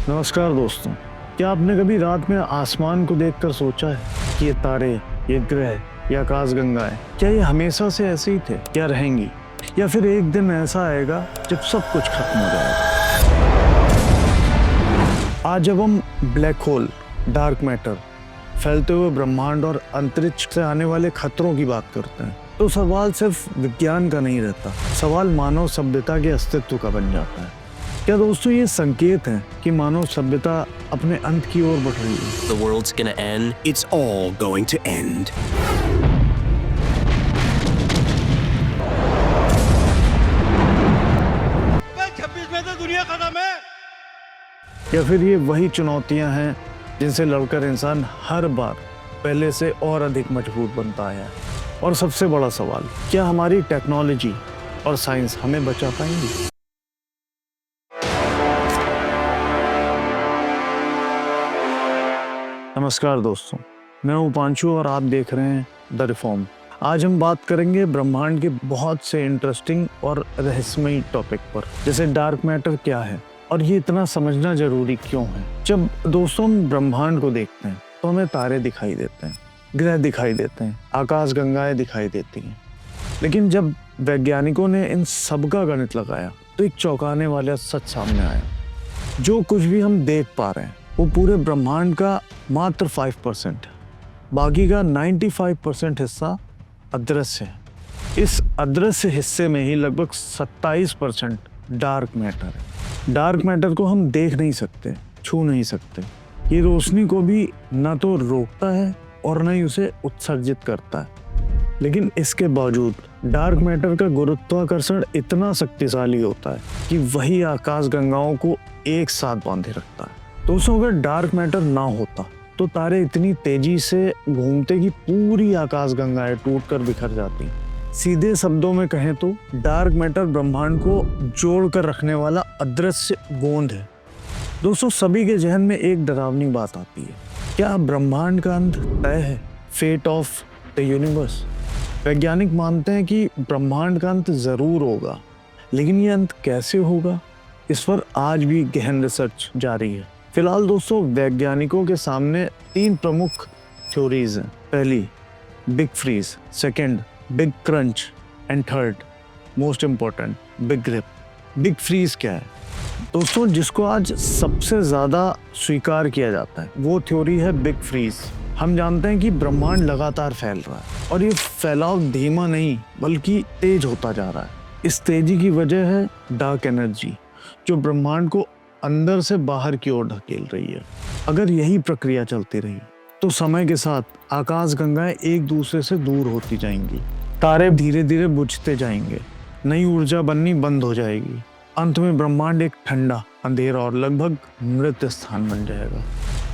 नमस्कार दोस्तों। क्या आपने कभी रात में आसमान को देखकर सोचा है कि ये तारे, ये ग्रह, ये आकाशगंगाएं, क्या ये हमेशा से ऐसे ही थे, क्या रहेंगी, या फिर एक दिन ऐसा आएगा जब सब कुछ खत्म हो जाएगा? आज जब हम ब्लैक होल, डार्क मैटर, फैलते हुए ब्रह्मांड और अंतरिक्ष से आने वाले खतरों की बात करते हैं, तो सवाल सिर्फ विज्ञान का नहीं रहता, सवाल मानव सभ्यता के अस्तित्व का बन जाता है। क्या दोस्तों ये संकेत है कि मानव सभ्यता अपने अंत की ओर बढ़ रही है? The world's gonna end. It's all going to end. भाई 26 में तो दुनिया खत्म है। या फिर ये वही चुनौतियां हैं जिनसे लड़कर इंसान हर बार पहले से और अधिक मजबूत बनता आया है? और सबसे बड़ा सवाल, क्या हमारी टेक्नोलॉजी और साइंस हमें बचा पाएंगी? नमस्कार दोस्तों, मैं हूं पांचू और आप देख रहे हैं द रिफॉर्म। आज हम बात करेंगे ब्रह्मांड के बहुत से इंटरेस्टिंग और रहस्यमयी टॉपिक पर, जैसे डार्क मैटर क्या है और ये इतना समझना जरूरी क्यों है। जब दोस्तों हम ब्रह्मांड को देखते हैं तो हमें तारे दिखाई देते हैं, ग्रह दिखाई देते हैं, आकाशगंगाएं दिखाई देती हैं, लेकिन जब वैज्ञानिकों ने इन सब का गणित लगाया तो एक चौंकाने वाला सच सामने आया। जो कुछ भी हम देख पा रहे हैं वो पूरे ब्रह्मांड का मात्र 5% है, बाकी का 95% हिस्सा अदृश्य है। इस अदृश्य हिस्से में ही लगभग 27% डार्क मैटर है। डार्क मैटर को हम देख नहीं सकते, छू नहीं सकते। ये रोशनी को भी न तो रोकता है और न ही उसे उत्सर्जित करता है, लेकिन इसके बावजूद डार्क मैटर का गुरुत्वाकर्षण इतना शक्तिशाली होता है कि वही आकाशगंगाओं को एक साथ बांधे रखता है। दोस्तों, अगर डार्क मैटर ना होता तो तारे इतनी तेजी से घूमते कि पूरी आकाशगंगाएं टूटकर बिखर जाती। सीधे शब्दों में कहें तो डार्क मैटर ब्रह्मांड को जोड़कर रखने वाला अदृश्य गोंद है। दोस्तों, सभी के जहन में एक डरावनी बात आती है, क्या ब्रह्मांड का अंत तय है? Fate of the universe. वैज्ञानिक मानते हैं कि ब्रह्मांड का अंत जरूर होगा, लेकिन ये अंत कैसे होगा, इस पर आज भी गहन रिसर्च जारी है। फिलहाल दोस्तों, वैज्ञानिकों के सामने 3 प्रमुख थ्योरीज हैं। पहली, big freeze, second, big crunch, and third, most important, big rip. Big freeze क्या है दोस्तों? जिसको आज सबसे ज़्यादा स्वीकार किया जाता है वो थ्योरी है बिग फ्रीज। हम जानते हैं कि ब्रह्मांड लगातार फैल रहा है और ये फैलाव धीमा नहीं बल्कि तेज होता जा रहा है। इस तेजी की वजह है डार्क एनर्जी, जो ब्रह्मांड को अंदर से बाहर की ओर ढकेल रही है। अगर यही प्रक्रिया चलती रही तो समय के साथ आकाशगंगाएं एक दूसरे से दूर होती जाएंगी, तारे धीरे धीरे बुझते जाएंगे, नई ऊर्जा बननी बंद हो जाएगी। अंत में ब्रह्मांड एक ठंडा, अंधेरा और लगभग मृत स्थान बन जाएगा।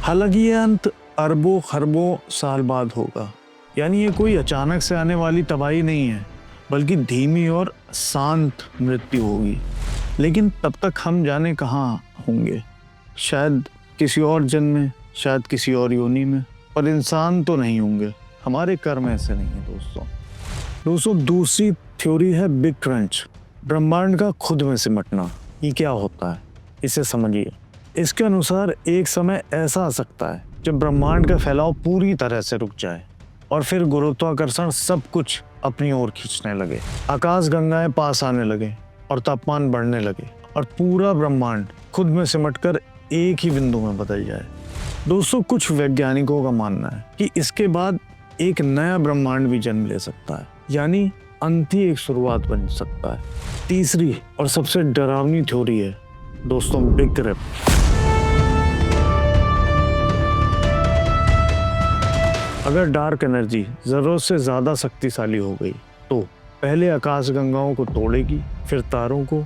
हालांकि यह अंत अरबों खरबों साल बाद होगा, यानी ये कोई अचानक से आने वाली तबाही नहीं है, बल्कि धीमी और शांत मृत्यु होगी। लेकिन तब तक हम जाने कहाँ होंगे, शायद किसी और जन्म में, शायद किसी और योनि में, पर इंसान तो नहीं होंगे। हमारे कर्म ऐसे नहीं है दोस्तों। दूसरी थ्योरी है बिग क्रंच, ब्रह्मांड का खुद में सिमटना। ये क्या होता है, इसे समझिए। इसके अनुसार एक समय ऐसा आ सकता है जब ब्रह्मांड का फैलाव पूरी तरह से रुक जाए और फिर गुरुत्वाकर्षण सब कुछ अपनी ओर खींचने लगे, आकाशगंगाएं पास आने लगे और तापमान बढ़ने लगे और पूरा ब्रह्मांड खुद में सिमटकर एक ही बिंदु में बदल जाए। दोस्तों, कुछ वैज्ञानिकों का मानना है कि इसके बाद एक नया ब्रह्मांड भी जन्म ले सकता है, यानी अंत ही एक शुरुआत बन सकता है। तीसरी और सबसे डरावनी थ्योरी है दोस्तों बिग रिप। अगर डार्क एनर्जी जरूरत से ज्यादा शक्तिशाली हो गई तो पहले आकाशगंगाओं को तोड़ेगी, फिर तारों को,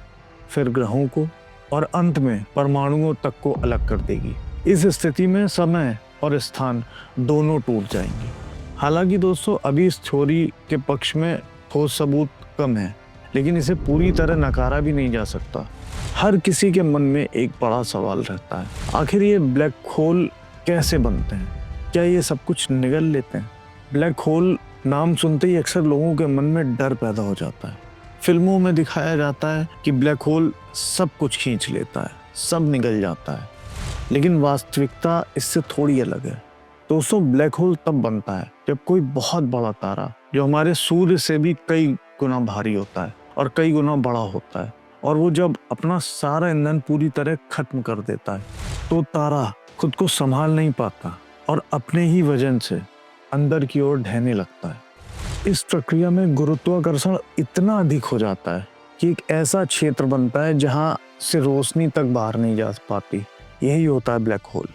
फिर ग्रहों को और अंत में परमाणुओं तक को अलग कर देगी। इस स्थिति में समय और स्थान दोनों टूट जाएंगे। हालांकि दोस्तों, अभी इस थ्योरी के पक्ष में ठोस सबूत कम है, लेकिन इसे पूरी तरह नकारा भी नहीं जा सकता। हर किसी के मन में एक बड़ा सवाल रहता है, आखिर ये ब्लैक होल कैसे बनते हैं? क्या ये सब कुछ निगल लेते हैं? ब्लैक होल नाम सुनते ही अक्सर लोगों के मन में डर पैदा हो जाता है। फिल्मों में दिखाया जाता है कि ब्लैक होल सब कुछ खींच लेता है, सब निगल जाता है। लेकिन वास्तविकता इससे थोड़ी अलग है। दोस्तों, ब्लैक होल तब बनता है जब कोई बहुत बड़ा तारा जो हमारे सूर्य से भी कई गुना भारी होता है और कई गुना बड़ा होता है, और वो जब अपना सारा ईंधन पूरी तरह खत्म कर देता है तो तारा खुद को संभाल नहीं पाता और अपने ही वजन से अंदर की ओर ढहने लगता है। इस प्रक्रिया में गुरुत्वाकर्षण इतना अधिक हो जाता है कि एक ऐसा क्षेत्र बनता है जहां से रोशनी तक बाहर नहीं जा पाती। यही होता है ब्लैक होल।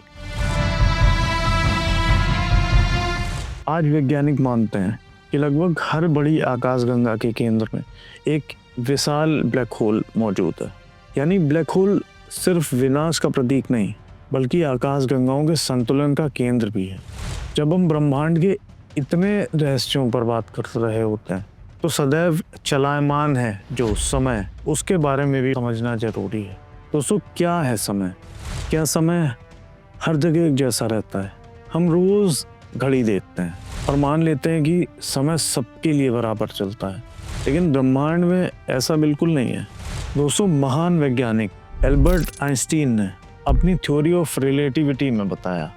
आज वैज्ञानिक मानते हैं कि लगभग हर बड़ी आकाशगंगा के केंद्र में एक विशाल ब्लैक होल मौजूद है। यानी ब्लैक होल सिर्फ विनाश का प्रतीक नहीं, बल्कि आकाशगंगाओं के संतुलन का केंद्र भी है। जब हम ब्रह्मांड के इतने रहस्यों पर बात कर रहे होते हैं तो सदैव चलायमान है जो समय, उसके बारे में भी समझना जरूरी है। दोस्तों, क्या है समय? क्या समय हर जगह एक जैसा रहता है? हम रोज घड़ी देखते हैं और मान लेते हैं कि समय सबके लिए बराबर चलता है, लेकिन ब्रह्मांड में ऐसा बिल्कुल नहीं है। दोस्तों, महान वैज्ञानिक एल्बर्ट आइंस्टीन ने अपनी थ्योरी ऑफ रिलेटिविटी में बताया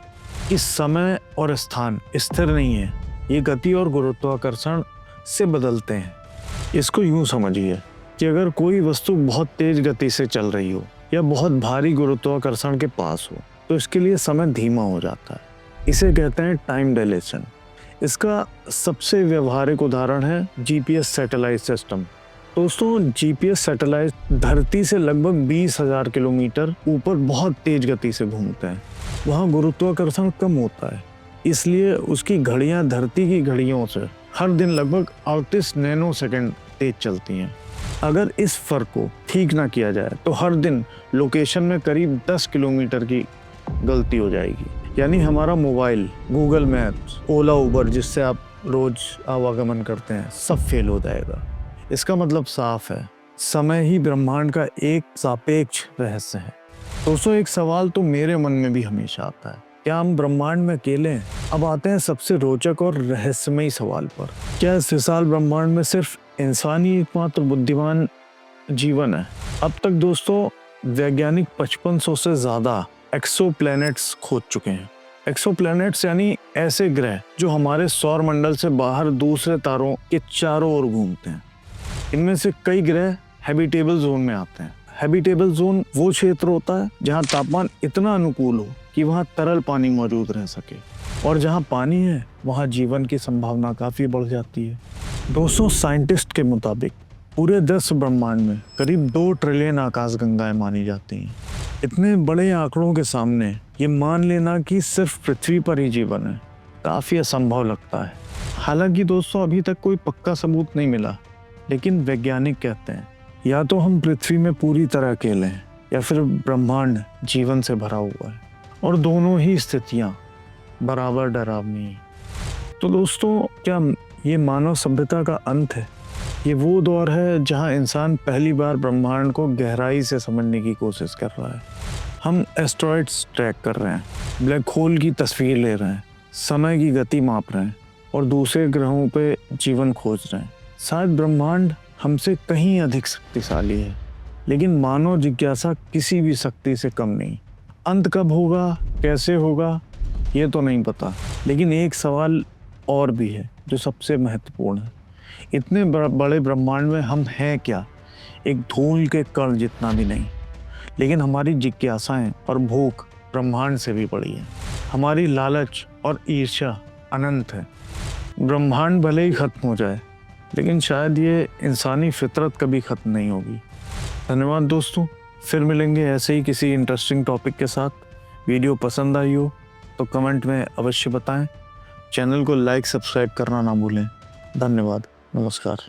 कि समय और स्थान स्थिर नहीं है, ये गति और गुरुत्वाकर्षण से बदलते हैं। इसको यूं समझिए कि अगर कोई वस्तु बहुत तेज गति से चल रही हो या बहुत भारी गुरुत्वाकर्षण के पास हो तो इसके लिए समय धीमा हो जाता है। इसे कहते हैं टाइम डायलेशन। इसका सबसे व्यवहारिक उदाहरण है जीपीएस सैटेलाइट सिस्टम। दोस्तों, जीपीएस सैटेलाइट धरती से लगभग 20,000 किलोमीटर ऊपर बहुत तेज गति से घूमते हैं। वहाँ गुरुत्वाकर्षण कम होता है, इसलिए उसकी घड़ियाँ धरती की घड़ियों से हर दिन लगभग 38 नैनो सेकेंड तेज चलती हैं। अगर इस फर्क को ठीक ना किया जाए तो हर दिन लोकेशन में करीब 10 किलोमीटर की गलती हो जाएगी। यानी हमारा मोबाइल, गूगल मैप्स, ओला, उबर जिससे आप रोज आवागमन करते हैं, सब फेल हो जाएगा। इसका मतलब साफ है, समय ही ब्रह्मांड का एक सापेक्ष रहस्य है। दोस्तों, एक सवाल तो मेरे मन में भी हमेशा आता है, क्या हम ब्रह्मांड में अकेले हैं? अब आते हैं सबसे रोचक और रहस्यमयी सवाल पर। क्या इस विशाल ब्रह्मांड में सिर्फ इंसान ही एकमात्र बुद्धिमान जीवन है? अब तक दोस्तों, वैज्ञानिक 5500 से ज्यादा एक्सोप्लैनेट्स खोज चुके हैं। एक्सोप्लैनेट्स यानी ऐसे ग्रह जो हमारे सौर मंडल से बाहर दूसरे तारों के चारों ओर घूमते हैं। इनमें से कई ग्रह हैबिटेबल जोन में आते हैं। हैबिटेबल जोन वो क्षेत्र होता है जहां तापमान इतना अनुकूल हो कि वहां तरल पानी मौजूद रह सके, और जहां पानी है वहां जीवन की संभावना काफी बढ़ जाती है। दोस्तों, साइंटिस्ट के मुताबिक पूरे 10 ब्रह्मांड में करीब 2 ट्रिलियन आकाशगंगाएं मानी जाती हैं। इतने बड़े आंकड़ों के सामने ये मान लेना कि सिर्फ पृथ्वी पर ही जीवन है काफी असंभव लगता है। हालांकि दोस्तों, अभी तक कोई पक्का सबूत नहीं मिला, लेकिन वैज्ञानिक कहते हैं या तो हम पृथ्वी में पूरी तरह अकेले हैं या फिर ब्रह्मांड जीवन से भरा हुआ है, और दोनों ही स्थितियां बराबर डरावनी हैं। तो दोस्तों, क्या ये मानव सभ्यता का अंत है? ये वो दौर है जहां इंसान पहली बार ब्रह्मांड को गहराई से समझने की कोशिश कर रहा है। हम एस्ट्रॉइड्स ट्रैक कर रहे हैं, ब्लैक होल की तस्वीर ले रहे हैं, समय की गति माप रहे हैं और दूसरे ग्रहों पे जीवन खोज रहे हैं। शायद ब्रह्मांड हमसे कहीं अधिक शक्तिशाली है, लेकिन मानव जिज्ञासा किसी भी शक्ति से कम नहीं। अंत कब होगा, कैसे होगा, ये तो नहीं पता, लेकिन एक सवाल और भी है जो सबसे महत्वपूर्ण है। इतने बड़े ब्रह्मांड में हम हैं क्या? एक धूल के कण जितना भी नहीं, लेकिन हमारी जिज्ञासाएं और भूख ब्रह्मांड से भी बड़ी है। हमारी लालच और ईर्ष्या अनंत है। ब्रह्मांड भले ही खत्म हो जाए, लेकिन शायद ये इंसानी फितरत कभी खत्म नहीं होगी। धन्यवाद दोस्तों, फिर मिलेंगे ऐसे ही किसी इंटरेस्टिंग टॉपिक के साथ। वीडियो पसंद आई हो तो कमेंट में अवश्य बताएं। चैनल को लाइक, सब्सक्राइब करना ना भूलें। धन्यवाद, नमस्कार।